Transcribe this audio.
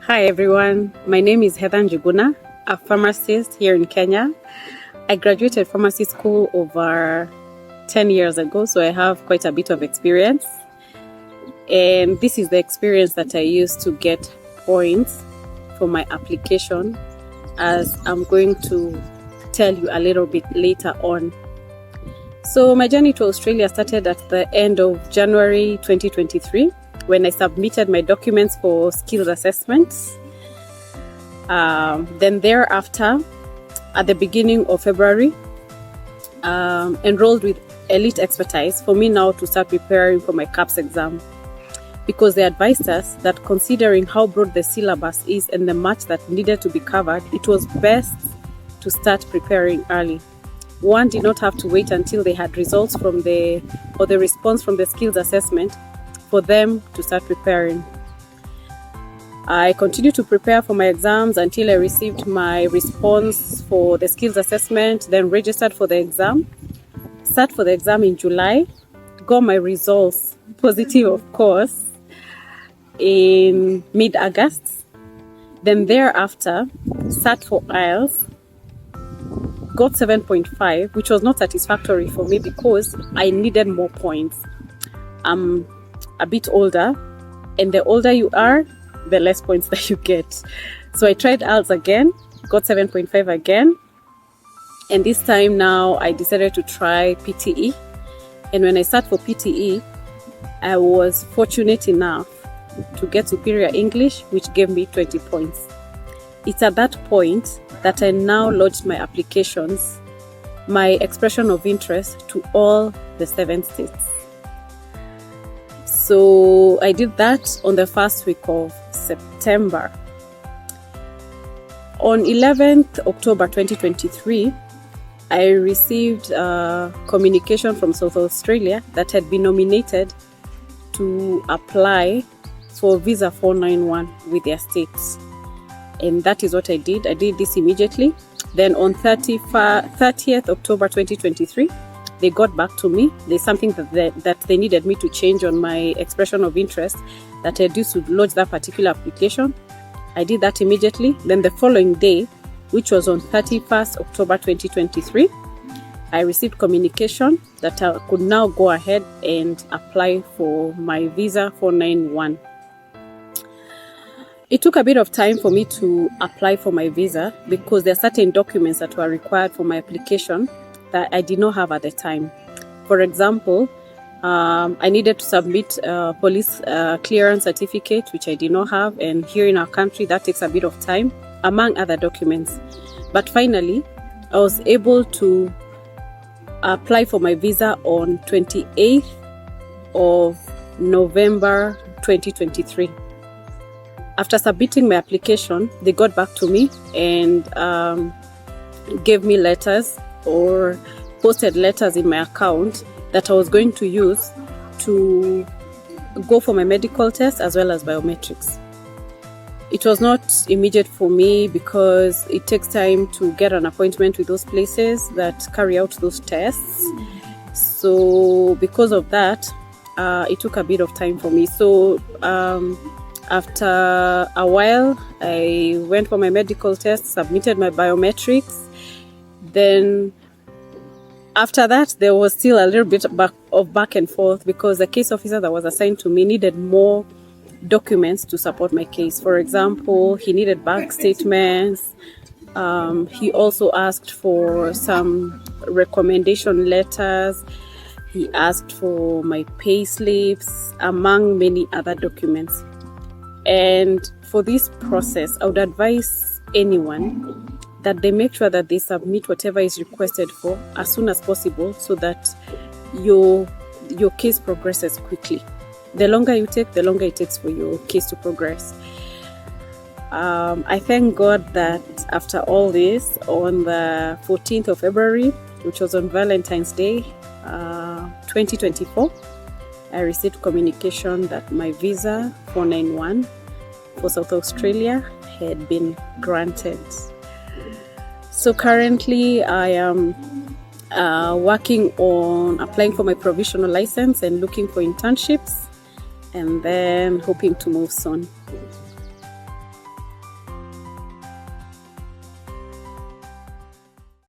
Hi everyone, my name is Heather Njuguna, a pharmacist here in Kenya. I graduated pharmacy school over 10 years ago, so I have quite a bit of experience. And this is the experience that I use to get points for my application, as I'm going to tell you a little bit later on. So my journey to Australia started at the end of January 2023 when I submitted my documents for skills assessments. Then thereafter, at the beginning of February, enrolled with Elite Expertise for me now to start preparing for my KAPS exam, because they advised us that considering how broad the syllabus is and the much that needed to be covered, it was best to start preparing early. One did not have to wait until they had results from the response from the skills assessment for them to start preparing. I continued to prepare for my exams until I received my response for the skills assessment, then registered for the exam, sat for the exam in July, got my results, positive of course, in mid-August. Then thereafter, sat for IELTS, got 7.5, which was not satisfactory for me because I needed more points. I'm a bit older, and the older you are, the less points that you get. So I tried IELTS again, got 7.5 again, and this time now I decided to try PTE. And when I sat for PTE, I was fortunate enough to get Superior English, which gave me 20 points. It's at that point that I now lodged my applications, my expression of interest, to all the 7 states. So I did that on the first week of September. On 11th October 2023, I received a communication from South Australia that had been nominated to apply for Visa 491 with their states. And that is what I did. I did this immediately. Then on 30th October 2023, they got back to me. There's something that they needed me to change on my expression of interest, that I used to lodge that particular application. I did that immediately. Then the following day, which was on 31st October 2023, I received communication that I could now go ahead and apply for my Visa 491. It took a bit of time for me to apply for my visa because there are certain documents that were required for my application that I did not have at the time. For example, I needed to submit a police clearance certificate, which I did not have, and here in our country that takes a bit of time, among other documents. But finally, I was able to apply for my visa on 28th of November 2023. After submitting my application, they got back to me and gave me letters, or posted letters in my account that I was going to use to go for my medical test as well as biometrics. It was not immediate for me because it takes time to get an appointment with those places that carry out those tests. So because of that, it took a bit of time for me. So after a while, I went for my medical test, submitted my biometrics. Then after that, there was still a little bit of back and forth because the case officer that was assigned to me needed more documents to support my case. For example, he needed bank statements. He also asked for some recommendation letters. He asked for my pay slips, among many other documents. And for this process, I would advise anyone that they make sure that they submit whatever is requested for as soon as possible, so that your case progresses quickly. The longer you take, the longer it takes for your case to progress. I thank God that after all this, on the 14th of February, which was on Valentine's Day 2024, I received communication that my Visa 491 for South Australia had been granted. So currently I am working on applying for my provisional license and looking for internships, and then hoping to move soon.